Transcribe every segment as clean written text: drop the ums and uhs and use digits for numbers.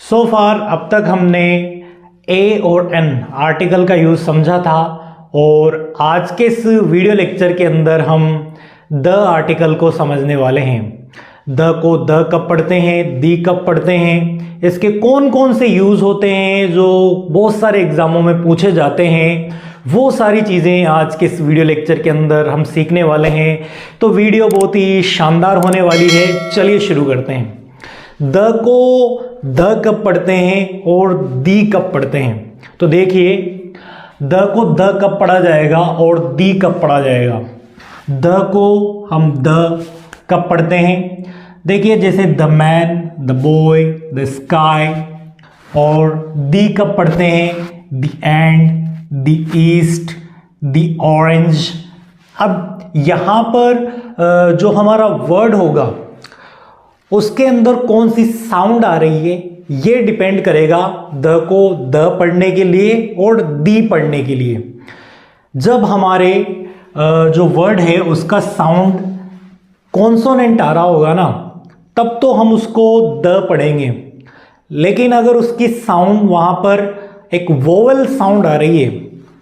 सो फार अब तक हमने ए और एन आर्टिकल का यूज समझा था और आज के इस वीडियो लेक्चर के अंदर हम द आर्टिकल को समझने वाले हैं। द को द कब पढ़ते हैं, दी कब पढ़ते हैं, इसके कौन कौन से यूज होते हैं जो बहुत सारे एग्जामों में पूछे जाते हैं, वो सारी चीज़ें आज के इस वीडियो लेक्चर के अंदर हम सीखने वाले हैं। तो वीडियो बहुत ही शानदार होने वाली है। चलिए शुरू करते हैं। द को द कब पढ़ते हैं और दी कब पढ़ते हैं। तो देखिए, द को द कब पढ़ा जाएगा और दी कब पढ़ा जाएगा। द को हम द कब पढ़ते हैं, देखिए जैसे the man, the boy, the sky. और दी कब पढ़ते हैं, the end, the east, the orange. अब यहाँ पर जो हमारा वर्ड होगा उसके अंदर कौन सी साउंड आ रही है ये डिपेंड करेगा द को द पढ़ने के लिए और दी पढ़ने के लिए। जब हमारे जो वर्ड है उसका साउंड कॉन्सोनेंट आ रहा होगा ना, तब तो हम उसको द पढ़ेंगे। लेकिन अगर उसकी साउंड वहाँ पर एक वोवेल साउंड आ रही है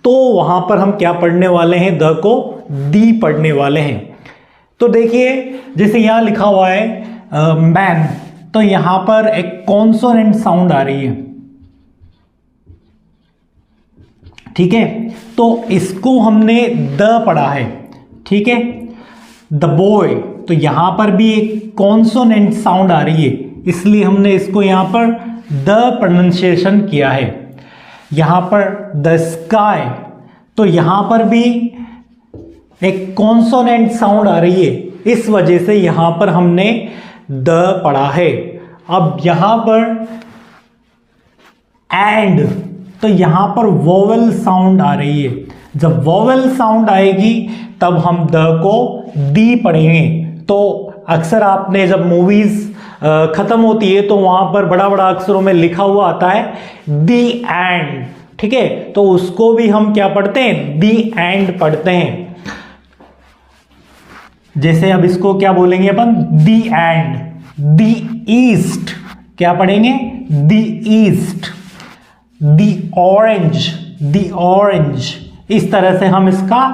तो वहाँ पर हम क्या पढ़ने वाले हैं, द को दी पढ़ने वाले हैं। तो देखिए जैसे यहाँ लिखा हुआ है मैन, तो यहां पर एक कॉन्सोनेंट साउंड आ रही है, ठीक है, तो इसको हमने द पढ़ा है, ठीक है। द बॉय, तो यहां पर भी एक कॉन्सोनेंट साउंड आ रही है, इसलिए हमने इसको यहां पर द प्रोनाउंसिएशन किया है। यहां पर द स्काई, तो यहां पर भी एक कॉन्सोनेंट साउंड आ रही है, इस वजह से यहां पर हमने द पढ़ा है। अब यहां पर एंड, तो यहां पर वोवेल साउंड आ रही है। जब वोवेल साउंड आएगी तब हम द को दी पढ़ेंगे। तो अक्सर आपने जब मूवीज खत्म होती है तो वहां पर बड़ा बड़ा अक्षरों में लिखा हुआ आता है दी एंड, ठीक है, तो उसको भी हम क्या पढ़ते हैं, दी एंड पढ़ते हैं। जैसे अब इसको क्या बोलेंगे अपन, दी एंड। दी ईस्ट क्या पढ़ेंगे, दी east. The orange, the orange. इस तरह से हम इसका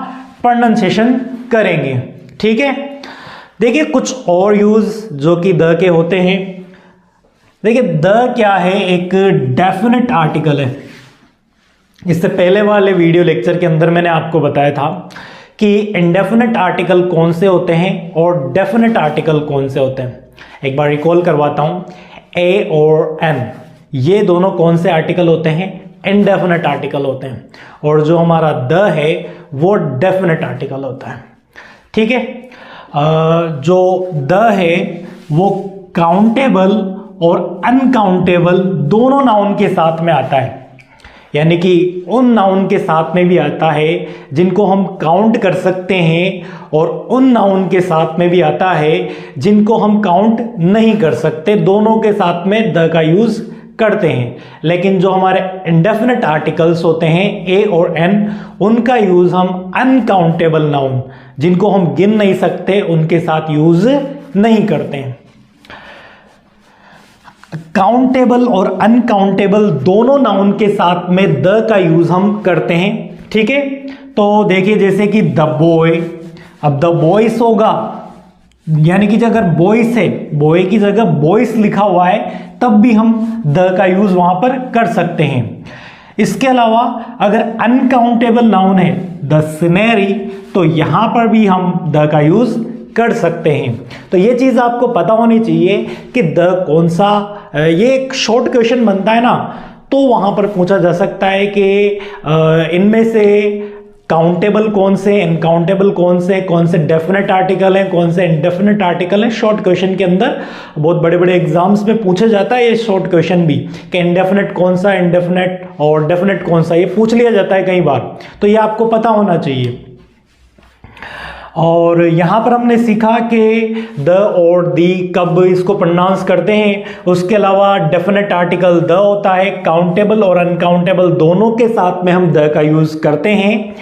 प्रोनाउंसिएशन करेंगे, ठीक है। देखिए कुछ और यूज जो कि द के होते हैं। देखिए द क्या है, एक डेफिनेट आर्टिकल है। इससे पहले वाले वीडियो लेक्चर के अंदर मैंने आपको बताया था कि इंडेफिनेट आर्टिकल कौन से होते हैं और डेफिनेट आर्टिकल कौन से होते हैं। एक बार रिकॉल करवाता हूं, ए और एन ये दोनों कौन से आर्टिकल होते हैं, इंडेफिनेट आर्टिकल होते हैं। और जो हमारा द है वो डेफिनेट आर्टिकल होता है, ठीक है। जो द है वो काउंटेबल और अनकाउंटेबल दोनों नाउन के साथ में आता है, यानी कि उन नाउन के साथ में भी आता है जिनको हम काउंट कर सकते हैं और उन नाउन के साथ में भी आता है जिनको हम काउंट नहीं कर सकते। दोनों के साथ में द का यूज करते हैं। लेकिन जो हमारे इंडेफिनेट आर्टिकल्स होते हैं ए और एन, उनका यूज हम अनकाउंटेबल नाउन जिनको हम गिन नहीं सकते उनके साथ यूज नहीं करते हैं। काउंटेबल और अनकाउंटेबल दोनों नाउन के साथ में द का यूज हम करते हैं, ठीक है। तो देखिए जैसे कि द बॉय, अब द बॉयस होगा, यानी कि अगर बॉयस है, बॉय की जगह बॉयस लिखा हुआ है, तब भी हम द का यूज वहां पर कर सकते हैं। इसके अलावा अगर अनकाउंटेबल नाउन है द सिनेरी, तो यहां पर भी हम द का यूज कर सकते हैं। तो ये चीज आपको पता होनी चाहिए कि द कौन सा, ये एक शॉर्ट क्वेश्चन बनता है ना, तो वहां पर पूछा जा सकता है कि इनमें से काउंटेबल कौन से, इनकाउंटेबल कौन से डेफिनेट आर्टिकल हैं, कौन से इनडेफिनेट आर्टिकल हैं। शॉर्ट क्वेश्चन के अंदर बहुत बड़े बड़े एग्जाम्स में पूछा जाता है ये शॉर्ट क्वेश्चन भी, कि इनडेफिनेट कौन सा, इनडेफिनेट और डेफिनेट कौन सा, ये पूछ लिया जाता है कई बार। तो ये आपको पता होना चाहिए। और यहाँ पर हमने सीखा कि द और दी कब इसको प्रोनाउंस करते हैं। उसके अलावा डेफिनेट आर्टिकल द होता है, काउंटेबल और अनकाउंटेबल दोनों के साथ में हम द का यूज करते हैं।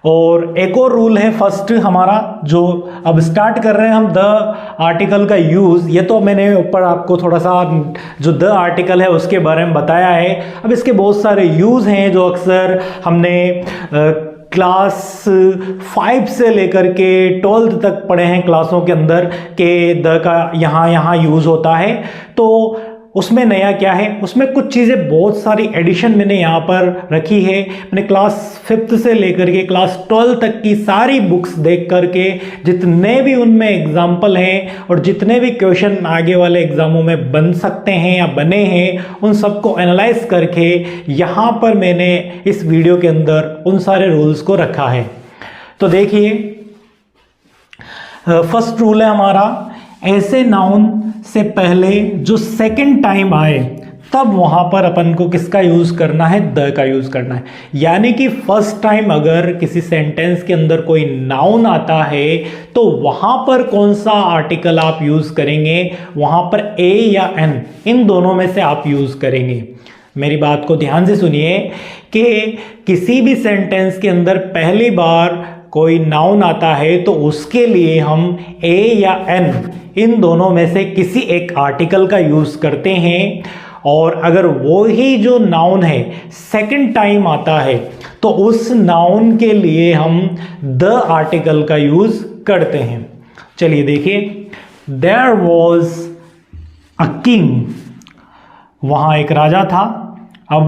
और एक और रूल है फर्स्ट हमारा, जो अब स्टार्ट कर रहे हैं हम द आर्टिकल का यूज़। ये तो मैंने ऊपर आपको थोड़ा सा जो द आर्टिकल है उसके बारे में बताया है। अब इसके बहुत सारे यूज़ हैं जो अक्सर हमने क्लास 5 से लेकर के 12th तक पढ़े हैं क्लासों के अंदर के द का यहाँ यूज़ होता है। तो उसमें नया क्या है, उसमें कुछ चीज़ें बहुत सारी एडिशन मैंने यहाँ पर रखी है। मैंने क्लास 5th से लेकर के क्लास 12 तक की सारी बुक्स देख करके जितने भी उनमें एग्जाम्पल हैं और जितने भी क्वेश्चन आगे वाले एग्जामों में बन सकते हैं या बने हैं, उन सबको एनालाइज करके यहाँ पर मैंने इस वीडियो के अंदर उन सारे रूल्स को रखा है। तो देखिए, फर्स्ट रूल है हमारा, ऐसे नाउन से पहले जो सेकंड टाइम आए तब वहां पर अपन को किसका यूज करना है, द का यूज करना है। यानी कि फर्स्ट टाइम अगर किसी सेंटेंस के अंदर कोई नाउन आता है तो वहां पर कौन सा आर्टिकल आप यूज करेंगे, वहां पर ए या एन, इन दोनों में से आप यूज करेंगे। मेरी बात को ध्यान से सुनिए कि किसी भी सेंटेंस के अंदर पहली बार कोई नाउन आता है तो उसके लिए हम ए या एन, इन दोनों में से किसी एक आर्टिकल का यूज करते हैं। और अगर वो ही जो नाउन है सेकंड टाइम आता है तो उस नाउन के लिए हम द आर्टिकल का यूज करते हैं। चलिए देखिए, देयर वॉज अ किंग, वहां एक राजा था। अब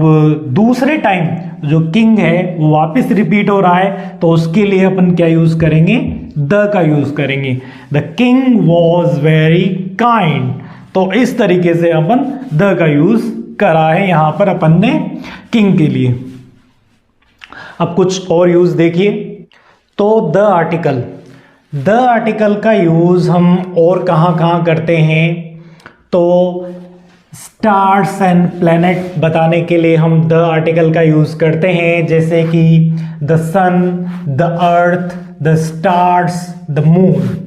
दूसरे टाइम जो किंग है वो वापस रिपीट हो रहा है तो उसके लिए अपन क्या यूज करेंगे, द का यूज करेंगे। The king was very kind, तो इस तरीके से अपन द का यूज करा है यहां पर अपन ने किंग के लिए। अब कुछ और यूज देखिए, तो द आर्टिकल का यूज हम और कहां करते हैं, तो स्टार्स एंड प्लैनेट बताने के लिए हम द आर्टिकल का यूज करते हैं, जैसे कि the sun, the earth, the stars, the moon.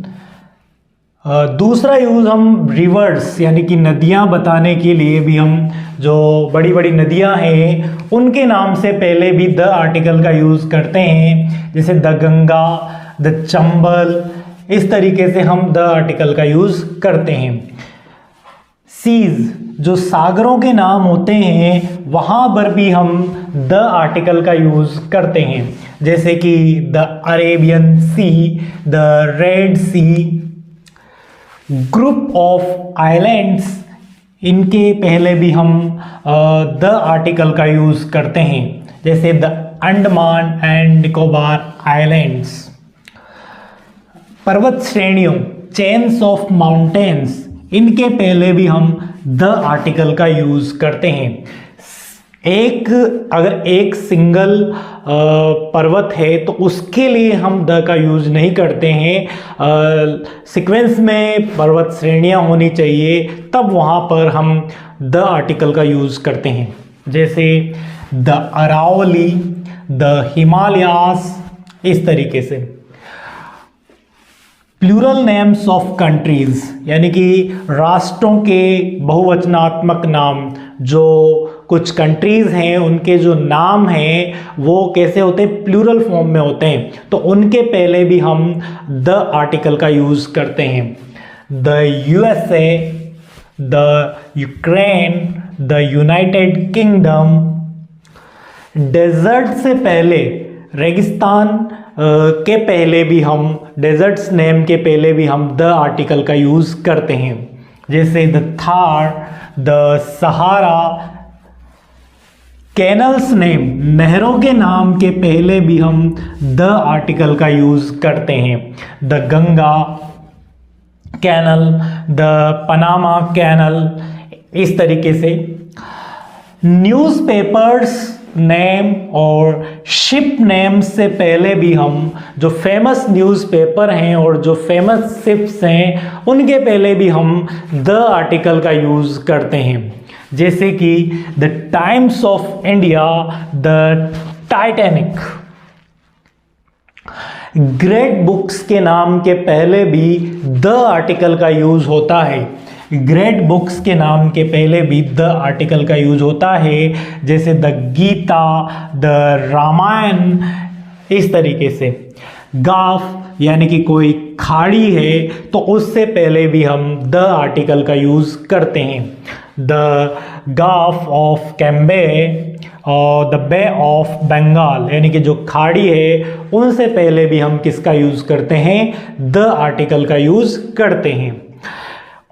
दूसरा यूज हम रिवर्स यानी कि नदियां बताने के लिए भी हम, जो बड़ी बड़ी नदियां हैं उनके नाम से पहले भी द आर्टिकल का यूज करते हैं, जैसे द गंगा, द चंबल, इस तरीके से हम द आर्टिकल का यूज करते हैं। सीज, जो सागरों के नाम होते हैं वहां पर भी हम द आर्टिकल का यूज करते हैं, जैसे कि the Arabian Sea, the Red Sea. Group of islands, इनके पहले भी हम द आर्टिकल का यूज करते हैं, जैसे the Andaman and Nicobar islands. पर्वत श्रेणियों, चेन्स ऑफ माउंटेन्स, इनके पहले भी हम द आर्टिकल का यूज करते हैं। अगर एक सिंगल पर्वत है तो उसके लिए हम द का यूज नहीं करते हैं। सीक्वेंस में पर्वत श्रेणियां होनी चाहिए, तब वहां पर हम द आर्टिकल का यूज करते हैं, जैसे द अरावली, द हिमालयास, इस तरीके से। प्लूरल नेम्स ऑफ कंट्रीज, यानी कि राष्ट्रों के बहुवचनात्मक नाम, जो कुछ कंट्रीज हैं उनके जो नाम हैं वो कैसे होते हैं, प्लूरल फॉर्म में होते हैं, तो उनके पहले भी हम द आर्टिकल का यूज करते हैं। The USA, the Ukraine, the United Kingdom. Desert से पहले, रेगिस्तान के पहले भी हम, डेजर्ट्स नेम के पहले भी हम द आर्टिकल का यूज करते हैं, जैसे the Thar, the Sahara. Canals name, नहरों के नाम के पहले भी हम द आर्टिकल का यूज करते हैं, the Ganga canal, the Panama canal, इस तरीके से। न्यूज़पेपर्स नेम और शिप नेम से पहले भी हम, जो फेमस न्यूज़पेपर हैं और जो फेमस शिप्स हैं उनके पहले भी हम द आर्टिकल का यूज करते हैं, जैसे कि the times of India, the Titanic. Great books के नाम के पहले भी द आर्टिकल का यूज होता है, ग्रेट बुक्स के नाम के पहले भी द आर्टिकल का यूज होता है, जैसे द गीता, द रामायण, इस तरीके से। गाफ यानी कि कोई खाड़ी है तो उससे पहले भी हम द आर्टिकल का यूज़ करते हैं। द गाफ ऑफ कैम्बे और द बे ऑफ बंगाल यानी कि जो खाड़ी है उनसे पहले भी हम किसका यूज़ करते हैं, द आर्टिकल का यूज़ करते हैं।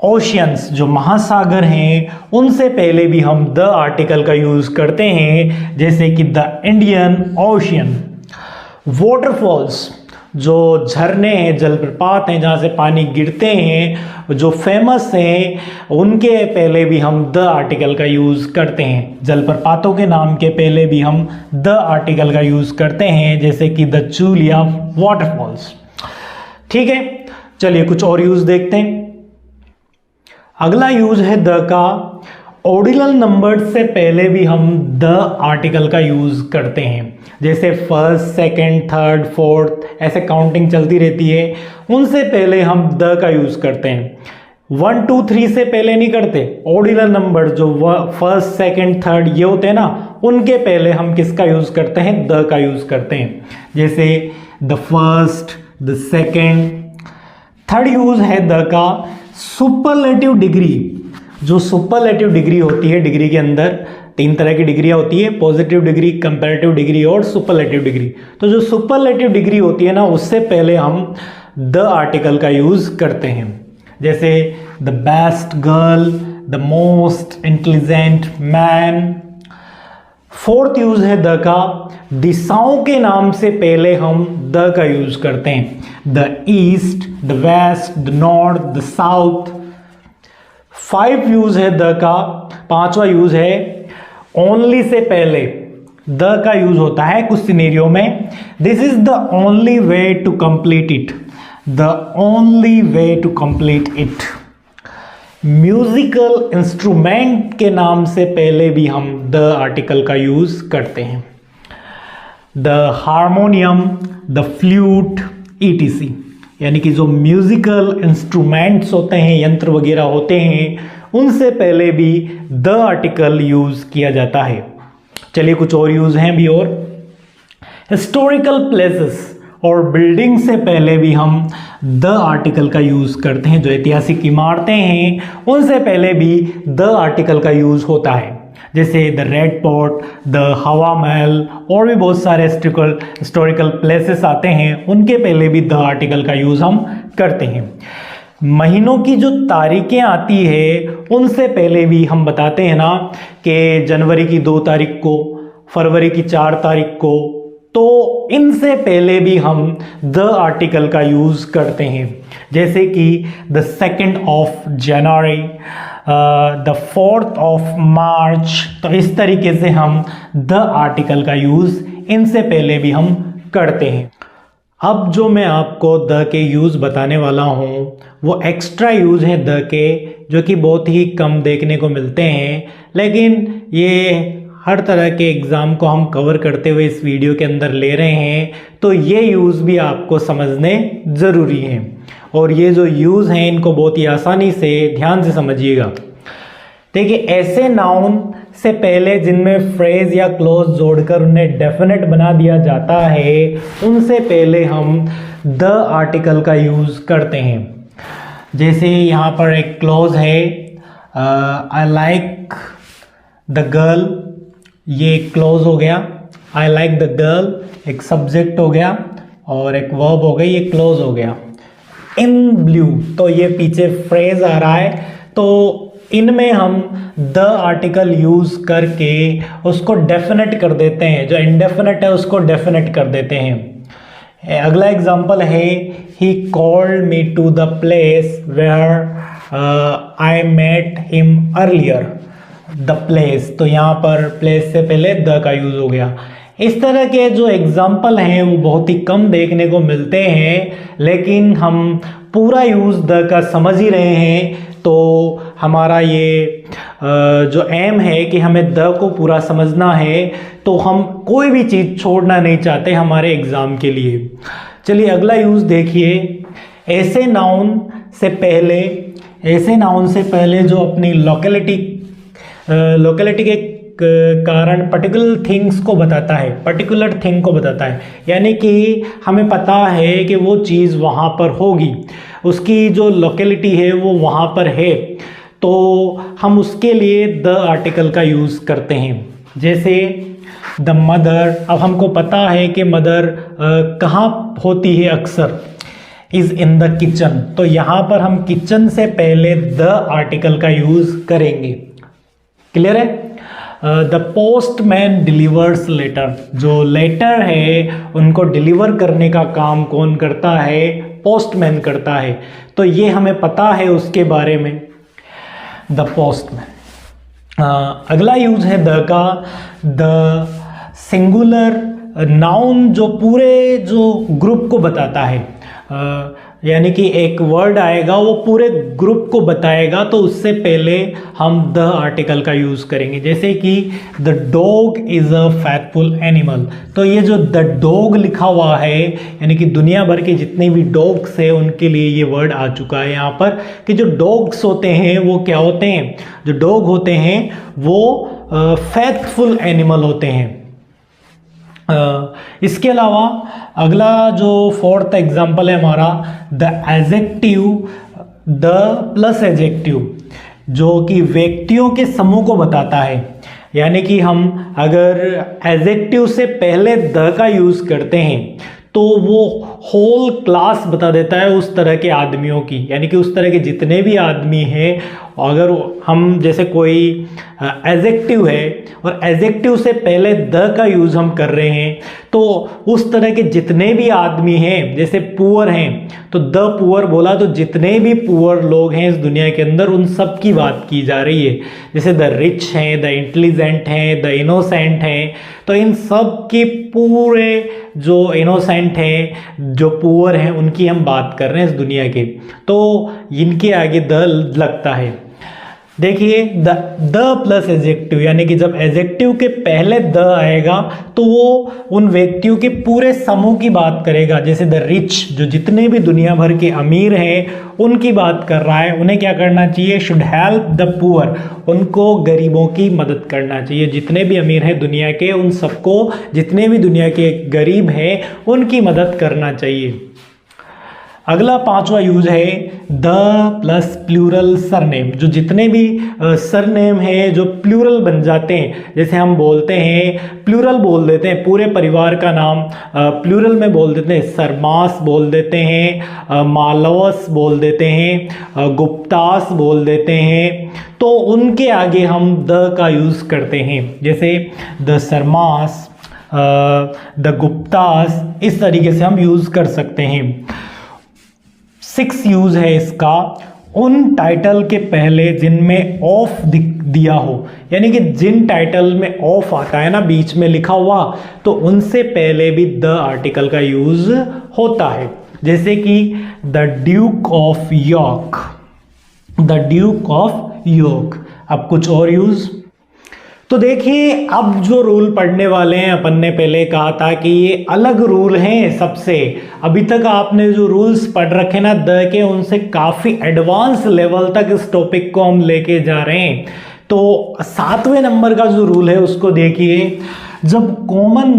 ओशियंस जो महासागर हैं उनसे पहले भी हम द आर्टिकल का यूज़ करते हैं, जैसे कि द इंडियन ओशियन। वाटरफॉल्स जो झरने हैं, जलप्रपात हैं जहाँ से पानी गिरते हैं, जो फेमस हैं, उनके पहले भी हम द आर्टिकल का यूज़ करते हैं। जलप्रपातों के नाम के पहले भी हम द आर्टिकल का यूज़ करते हैं, जैसे कि द चूलिया वाटरफॉल्स। ठीक है, चलिए कुछ और यूज़ देखते हैं। अगला यूज़ है द का। ऑर्डिनल नंबर से पहले भी हम द आर्टिकल का यूज़ करते हैं, जैसे फर्स्ट, सेकंड, थर्ड, फोर्थ, ऐसे काउंटिंग चलती रहती है, उनसे पहले हम द का यूज़ करते हैं। 1 2 3 से पहले नहीं करते। ऑर्डिनल नंबर जो फर्स्ट, सेकंड, थर्ड ये होते हैं ना, उनके पहले हम किसका यूज़ करते हैं, द का यूज़ करते हैं, जैसे the first, the second. Third use है द का सुपरलेटिव डिग्री। जो सुपरलेटिव डिग्री होती है, डिग्री के अंदर 3 तरह की डिग्रियाँ होती है, पॉजिटिव डिग्री, कंपैरेटिव डिग्री और सुपरलेटिव डिग्री। तो जो सुपरलेटिव डिग्री होती है ना, उससे पहले हम द आर्टिकल का यूज़ करते हैं, जैसे the best girl, the most intelligent man. Fourth use है द का। दिशाओं के नाम से पहले हम द का यूज़ करते हैं, the east, the west, the north, the south. 5 use है द का। 5वां यूज़ है ओनली से पहले द का यूज़ होता है कुछ सिनेरियो में। This is the only way to complete it, the only way to complete it. Musical instrument के नाम से पहले भी हम द आर्टिकल का यूज़ करते हैं, the harmonium, the flute, ETC। यानी कि जो म्यूजिकल इंस्ट्रूमेंट्स होते हैं, यंत्र वगैरह होते हैं, उनसे पहले भी द आर्टिकल यूज़ किया जाता है। चलिए कुछ और यूज़ हैं भी और। हिस्टोरिकल प्लेसेस और बिल्डिंग से पहले भी हम द आर्टिकल का यूज़ करते हैं। जो ऐतिहासिक इमारतें हैं उनसे पहले भी द आर्टिकल का यूज़ होता है, जैसे द रेड फोर्ट, द हवा महल और भी बहुत सारे हिस्टोरिकल प्लेसेस आते हैं, उनके पहले भी द आर्टिकल का यूज़ हम करते हैं। महीनों की जो तारीखें आती है उनसे पहले भी हम बताते हैं ना कि जनवरी की 2 तारीख को, फरवरी की 4 तारीख को, तो इनसे पहले भी हम द आर्टिकल का यूज़ करते हैं, जैसे कि the 2nd of January, the 4th of March. तो इस तरीके से हम द आर्टिकल का यूज़ इनसे पहले भी हम करते हैं। अब जो मैं आपको द के यूज़ बताने वाला हूँ वो एक्स्ट्रा यूज़ है द के, जो कि बहुत ही कम देखने को मिलते हैं, लेकिन ये हर तरह के एग्ज़ाम को हम कवर करते हुए इस वीडियो के अंदर ले रहे हैं, तो ये यूज़ भी आपको समझने ज़रूरी हैं। और ये जो यूज़ हैं इनको बहुत ही आसानी से ध्यान से समझिएगा। देखिए, ऐसे नाउन से पहले जिनमें फ्रेज या क्लोज जोड़कर उन्हें डेफिनेट बना दिया जाता है, उनसे पहले हम द आर्टिकल का यूज़ करते हैं। जैसे यहाँ पर एक क्लोज है, आई लाइक द गर्ल, ये क्लोज हो गया। आई लाइक द गर्ल एक सब्जेक्ट हो गया और एक वर्ब हो गई, ये क्लोज हो गया। इन ब्लू, तो ये पीछे फ्रेज आ रहा है, तो इनमें हम द आर्टिकल यूज़ करके उसको डेफिनेट कर देते हैं, जो इनडेफिनेट है उसको डेफिनेट कर देते हैं। अगला एग्जांपल है, he called me to the place where I met him earlier. The place, तो यहाँ पर प्लेस से पहले द का यूज़ हो गया। इस तरह के जो एग्जाम्पल हैं वो बहुत ही कम देखने को मिलते हैं, लेकिन हम पूरा यूज़ द का समझ ही रहे हैं, तो हमारा ये जो एम है कि हमें द को पूरा समझना है, तो हम कोई भी चीज़ छोड़ना नहीं चाहते हमारे एग्ज़ाम के लिए। चलिए अगला यूज़ देखिए। ऐसे नाउन से पहले जो अपनी लोकेलिटी के कारण पर्टिकुलर थिंग्स को बताता है, पर्टिकुलर थिंग को बताता है, यानी कि हमें पता है कि वो चीज़ वहाँ पर होगी, उसकी जो लोकेलिटी है वो वहाँ पर है, तो हम उसके लिए द आर्टिकल का यूज़ करते हैं। जैसे द मदर, अब हमको पता है कि मदर कहाँ होती है अक्सर, इज़ इन द किचन, तो यहाँ पर हम किचन से पहले द आर्टिकल का यूज़ करेंगे। क्लियर है? द पोस्टमैन डिलीवर्स लेटर, जो लेटर है उनको डिलीवर करने का काम कौन करता है? पोस्टमैन करता है, तो ये हमें पता है उसके बारे में, द पोस्टमैन। अगला यूज है द का, द सिंगुलर नाउन जो पूरे जो ग्रुप को बताता है, यानी कि एक वर्ड आएगा वो पूरे ग्रुप को बताएगा, तो उससे पहले हम द आर्टिकल का यूज़ करेंगे। जैसे कि the dog is a faithful animal, तो ये जो द डॉग लिखा हुआ है, यानी कि दुनिया भर के जितने भी डॉग्स हैं उनके लिए ये वर्ड आ चुका है यहाँ पर, कि जो डॉग्स होते हैं वो क्या होते हैं? जो डॉग होते हैं वो फैथफुल एनिमल होते हैं। इसके अलावा अगला जो फोर्थ एग्जाम्पल है हमारा, the adjective, the plus adjective, जो कि व्यक्तियों के समूह को बताता है, यानी कि हम अगर एडजेक्टिव से पहले द का यूज़ करते हैं तो वो होल क्लास बता देता है उस तरह के आदमियों की, यानी कि उस तरह के जितने भी आदमी हैं, अगर हम जैसे कोई एडजेक्टिव है और एडजेक्टिव से पहले द का यूज़ हम कर रहे हैं, तो उस तरह के जितने भी आदमी हैं, जैसे पुअर हैं तो द पुअर बोला तो जितने भी पुअर लोग हैं इस दुनिया के अंदर उन सब की बात की जा रही है। जैसे द रिच हैं, द इंटेलिजेंट हैं, द इनोसेंट हैं, तो इन सब के पूरे जो इनोसेंट हैं, जो पुअर हैं, उनकी हम बात कर रहे हैं इस दुनिया के, तो इनके आगे द लगता है। देखिए द प्लस एडजेक्टिव, यानी कि जब एडजेक्टिव के पहले द आएगा तो वो उन व्यक्तियों के पूरे समूह की बात करेगा। जैसे द रिच, जो जितने भी दुनिया भर के अमीर हैं उनकी बात कर रहा है, उन्हें क्या करना चाहिए? शुड हेल्प द पुअर, उनको गरीबों की मदद करना चाहिए। जितने भी अमीर हैं दुनिया के, उन सबको, जितने भी दुनिया के गरीब हैं उनकी मदद करना चाहिए। अगला पांचवा यूज है द प्लस प्लूरल सरनेम, जो जितने भी सरनेम है जो प्लूरल बन जाते हैं, जैसे हम बोलते हैं प्लूरल बोल देते हैं, पूरे परिवार का नाम प्लूरल में बोल देते हैं, शर्मास बोल देते हैं, मालवस बोल देते हैं, गुप्तास बोल देते हैं, तो उनके आगे हम द का यूज़ करते हैं। जैसे द शर्मास, द गुप्तास, इस तरीके से हम यूज़ कर सकते हैं। 6 यूज है इसका, उन टाइटल के पहले जिनमें ऑफ दिया हो, यानी कि जिन टाइटल में ऑफ आता है ना बीच में लिखा हुआ, तो उनसे पहले भी द आर्टिकल का यूज होता है। जैसे कि the Duke of York, the Duke of York. अब कुछ और यूज, तो देखिए अब जो रूल पढ़ने वाले हैं, अपन ने पहले कहा था कि ये अलग रूल हैं सबसे। अभी तक आपने जो रूल्स पढ़ रखे ना द के, उनसे काफ़ी एडवांस लेवल तक इस टॉपिक को हम लेके जा रहे हैं। तो 7वें नंबर का जो रूल है उसको देखिए, जब कॉमन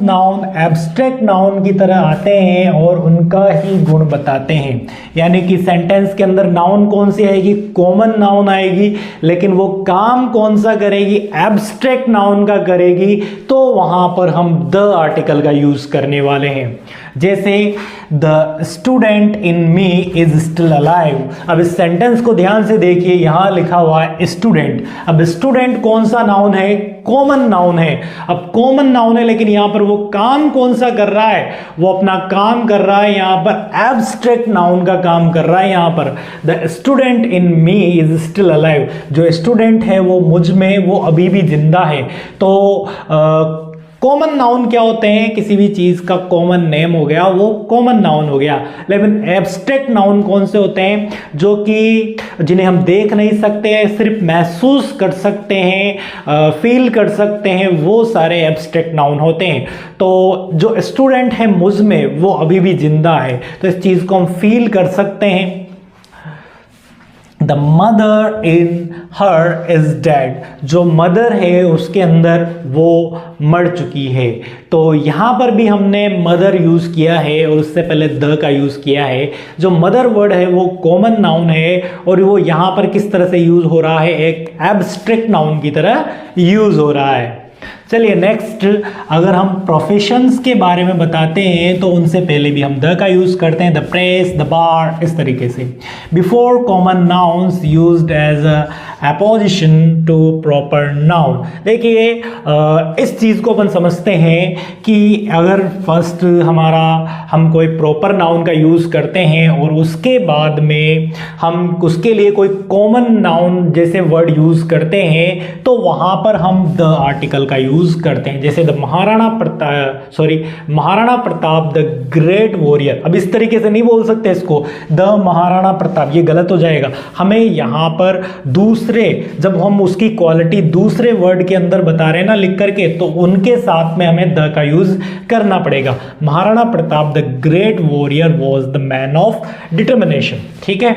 नाउन एब्स्ट्रैक्ट नाउन की तरह आते हैं और उनका ही गुण बताते हैं, यानी कि सेंटेंस के अंदर नाउन कौन सी आएगी? कॉमन नाउन आएगी, लेकिन वो काम कौन सा करेगी? एब्स्ट्रैक्ट नाउन का करेगी, तो वहां पर हम द आर्टिकल का यूज करने वाले हैं। जैसे the student in me is still alive. अब इस सेंटेंस को ध्यान से देखिए, यहां लिखा हुआ है स्टूडेंट। अब स्टूडेंट कौन सा नाउन है? कॉमन नाउन है। अब कॉमन नाउन है, लेकिन यहां पर वो काम कौन सा कर रहा है? वो अपना काम कर रहा है यहां पर एब्स्ट्रैक्ट नाउन का काम कर रहा है। यहां पर the student in me is still alive, जो स्टूडेंट है वो मुझ में, वो अभी भी जिंदा है। तो कॉमन नाउन क्या होते हैं? किसी भी चीज का कॉमन नेम हो गया, वो कॉमन नाउन हो गया। लेकिन एब्स्ट्रैक्ट नाउन कौन से होते हैं? जो कि जिन्हें हम देख नहीं सकते हैं, सिर्फ महसूस कर सकते हैं, फील कर सकते हैं, वो सारे एब्स्ट्रैक्ट नाउन होते हैं। तो जो स्टूडेंट है मुझ में, वो अभी भी जिंदा है, तो इस चीज को हम फील कर सकते हैं। The mother in her is dead. जो मदर है उसके अंदर वो मर चुकी है। तो यहाँ पर भी हमने मदर यूज़ किया है और उससे पहले द का यूज़ किया है। जो मदर वर्ड है वो कॉमन नाउन है और वो यहाँ पर किस तरह से यूज़ हो रहा है, एक एब्स्ट्रैक्ट नाउन की तरह यूज़ हो रहा है। चलिए नेक्स्ट, अगर हम प्रोफेशंस के बारे में बताते हैं तो उनसे पहले भी हम द का यूज़ करते हैं, द प्रेस, द बार, इस तरीके से। Before common nouns used as apposition to proper noun. देखिए इस चीज़ को अपन समझते हैं कि अगर फर्स्ट हम कोई प्रॉपर नाउन का यूज़ करते हैं और उसके बाद में हम उसके लिए कोई कॉमन नाउन जैसे वर्ड यूज़ करते हैं तो वहाँ पर हम द आर्टिकल का यूज़ करते हैं। जैसे Maharana Pratap the great warrior. अब इस तरीके से नहीं बोल सकते इसको द महाराणा प्रताप, ये गलत हो जाएगा। हमें यहाँ पर जब हम उसकी क्वालिटी दूसरे वर्ड के अंदर बता रहे हैं ना लिख करके, तो उनके साथ में हमें द का यूज करना पड़ेगा। Maharana Pratap the great warrior was the man of determination. ठीक है,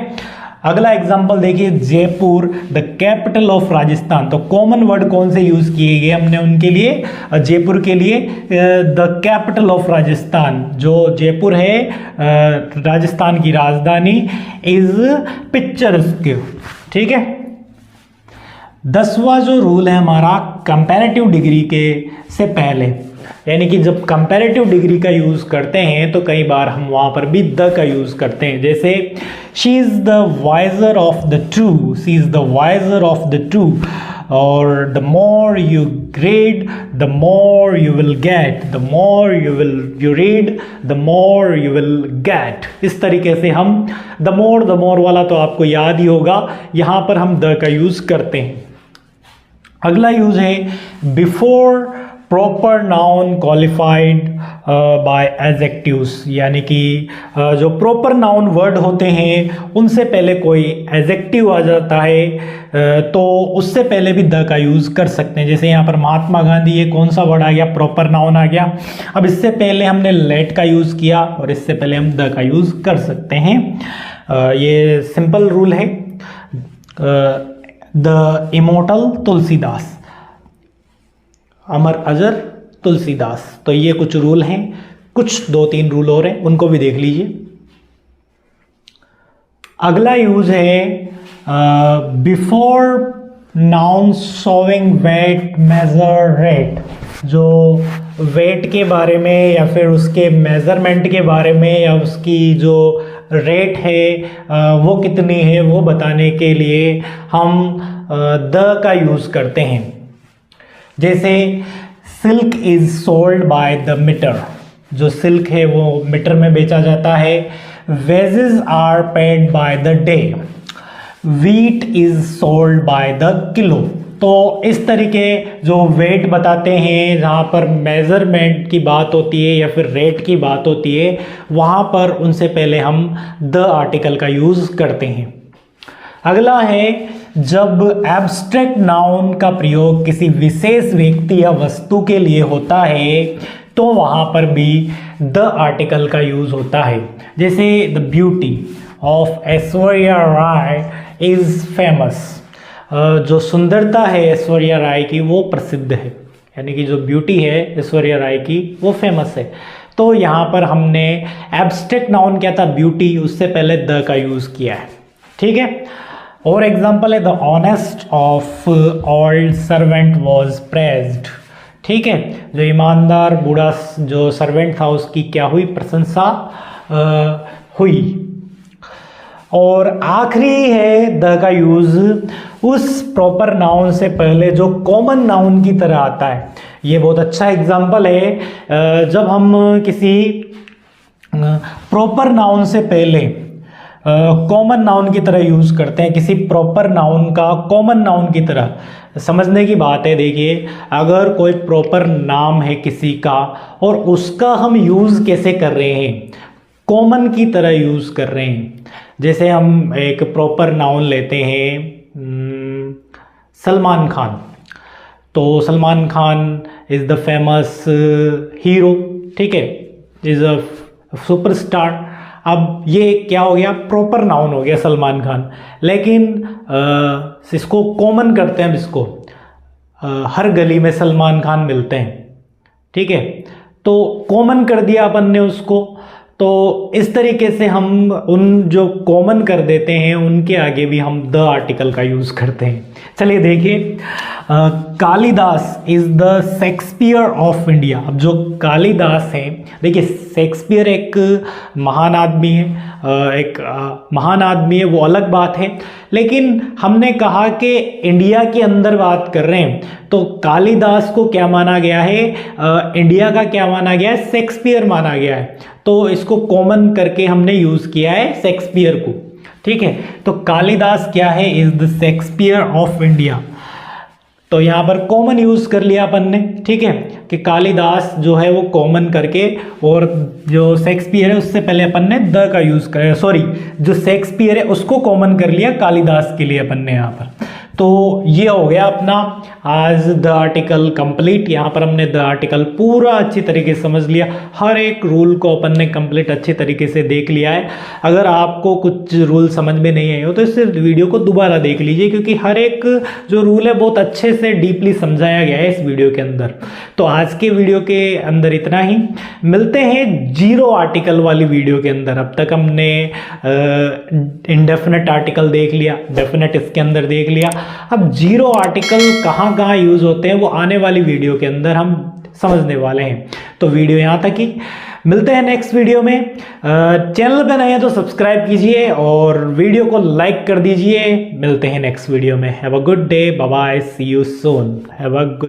अगला एग्जाम्पल देखिए, Jaipur the capital of Rajasthan. तो कॉमन वर्ड कौन से यूज किए गए हमने उनके लिए, जयपुर के लिए द कैपिटल ऑफ राजस्थान। जो जयपुर है राजस्थान की राजधानी, इज पिक्चर्स्क। ठीक है, 10वां जो रूल है हमारा कंपैरेटिव डिग्री के से पहले, यानी कि जब कंपैरेटिव डिग्री का यूज़ करते हैं तो कई बार हम वहाँ पर भी द का यूज़ करते हैं। जैसे she is the wiser of the two, she is the wiser of the two, और the more you read the more you will get, the more you read the more you will get। इस तरीके से हम the more वाला तो आपको याद ही होगा, यहाँ पर हम the का यूज़ करते हैं। अगला यूज़ है before proper noun qualified by adjectives, यानी कि जो प्रॉपर नाउन वर्ड होते हैं उनसे पहले कोई एडजेक्टिव आ जाता है तो उससे पहले भी द का यूज़ कर सकते हैं। जैसे यहाँ पर महात्मा गांधी, ये कौन सा वर्ड आ गया, प्रॉपर नाउन आ गया। अब इससे पहले हमने लेट का यूज़ किया और इससे पहले हम द का यूज़ कर सकते हैं। ये सिंपल रूल है। द इमोर्टल तुलसीदास, अमर अजर तुलसीदास। तो ये कुछ रूल हैं, कुछ 2-3 रूल और हैं, उनको भी देख लीजिए। अगला यूज है before noun showing weight measure rate. जो वेट के बारे में या फिर उसके मेजरमेंट के बारे में या उसकी जो रेट है वो कितनी है वो बताने के लिए हम द का यूज़ करते हैं। जैसे silk is sold by the metre, जो सिल्क है वो मीटर में बेचा जाता है। Wages are paid by the day, wheat is sold by the kilo. तो इस तरीके जो वेट बताते हैं, जहाँ पर मेजरमेंट की बात होती है या फिर रेट की बात होती है, वहाँ पर उनसे पहले हम द आर्टिकल का यूज़ करते हैं। अगला है जब एब्स्ट्रैक्ट नाउन का प्रयोग किसी विशेष व्यक्ति या वस्तु के लिए होता है तो वहाँ पर भी द आर्टिकल का यूज़ होता है। जैसे the beauty of Aishwarya Rai is famous. जो सुंदरता है ऐश्वर्या राय की वो प्रसिद्ध है, यानी कि जो ब्यूटी है ऐश्वर्या राय की वो फेमस है। तो यहाँ पर हमने एब्स्ट्रैक्ट नाउन क्या था, ब्यूटी, उससे पहले द का यूज़ किया है। ठीक है, और एग्जाम्पल है the honest of old servant was praised. ठीक है, जो ईमानदार बूढ़ा जो सर्वेंट था उसकी क्या हुई, प्रशंसा हुई। और आखिरी है द का यूज़ उस प्रॉपर नाउन से पहले जो कॉमन नाउन की तरह आता है। ये बहुत अच्छा एग्जाम्पल है। जब हम किसी प्रॉपर नाउन से पहले कॉमन नाउन की तरह यूज़ करते हैं, किसी प्रॉपर नाउन का कॉमन नाउन की तरह। समझने की बात है, देखिए अगर कोई प्रॉपर नाम है किसी का और उसका हम यूज़ कैसे कर रहे हैं, कॉमन की तरह यूज़ कर रहे हैं। जैसे हम एक प्रॉपर नाउन लेते हैं सलमान खान, तो Salman Khan is the famous hero. ठीक है, इज़ अ सुपरस्टार। अब ये क्या हो गया, प्रॉपर नाउन हो गया सलमान खान, लेकिन इसको कॉमन करते हैं, इसको हर गली में सलमान खान मिलते हैं, ठीक है, तो कॉमन कर दिया अपन ने उसको। तो इस तरीके से हम उन जो कॉमन कर देते हैं उनके आगे भी हम द आर्टिकल का यूज़ करते हैं। चलिए देखिए, Kalidas is the Shakespeare of India. अब जो कालिदास हैं, देखिए शेक्सपियर एक महान आदमी है, महान आदमी है, वो अलग बात है, लेकिन हमने कहा कि इंडिया के अंदर बात कर रहे हैं, तो कालिदास को क्या माना गया है, इंडिया का क्या माना गया है, शेक्सपियर माना गया है, तो इसको कॉमन करके हमने यूज़ किया है शेक्सपियर को, ठीक है। तो कालिदास क्या है, is the Shakespeare of India, तो यहाँ पर कॉमन यूज़ कर लिया अपन ने, ठीक है, कि कालिदास जो है वो कॉमन करके, और जो शेक्सपियर है उससे पहले अपन ने द का यूज़ कर, सॉरी, जो शेक्सपियर है उसको कॉमन कर लिया कालिदास के लिए अपन ने यहाँ पर। तो ये हो गया अपना आज द आर्टिकल कंप्लीट। यहाँ पर हमने द आर्टिकल पूरा अच्छी तरीके से समझ लिया, हर एक रूल को अपन ने कंप्लीट अच्छी तरीके से देख लिया है। अगर आपको कुछ रूल समझ में नहीं आए हो तो इस वीडियो को दोबारा देख लीजिए, क्योंकि हर एक जो रूल है बहुत अच्छे से डीपली समझाया गया है इस वीडियो के अंदर। तो आज के वीडियो के अंदर इतना ही, मिलते हैं जीरो आर्टिकल वाली वीडियो के अंदर। अब तक हमने इंडेफिनेट आर्टिकल देख लिया, डेफिनेट इसके अंदर देख लिया, अब जीरो आर्टिकल कहाँ कहाँ यूज होते हैं वो आने वाली वीडियो के अंदर हम समझने वाले हैं। तो वीडियो यहाँ तक ही, मिलते हैं नेक्स्ट वीडियो में। चैनल पे नए हैं तो सब्सक्राइब कीजिए और वीडियो को लाइक कर दीजिए। मिलते हैं नेक्स्ट वीडियो में। Have a good day, bye bye, see you soon, have a good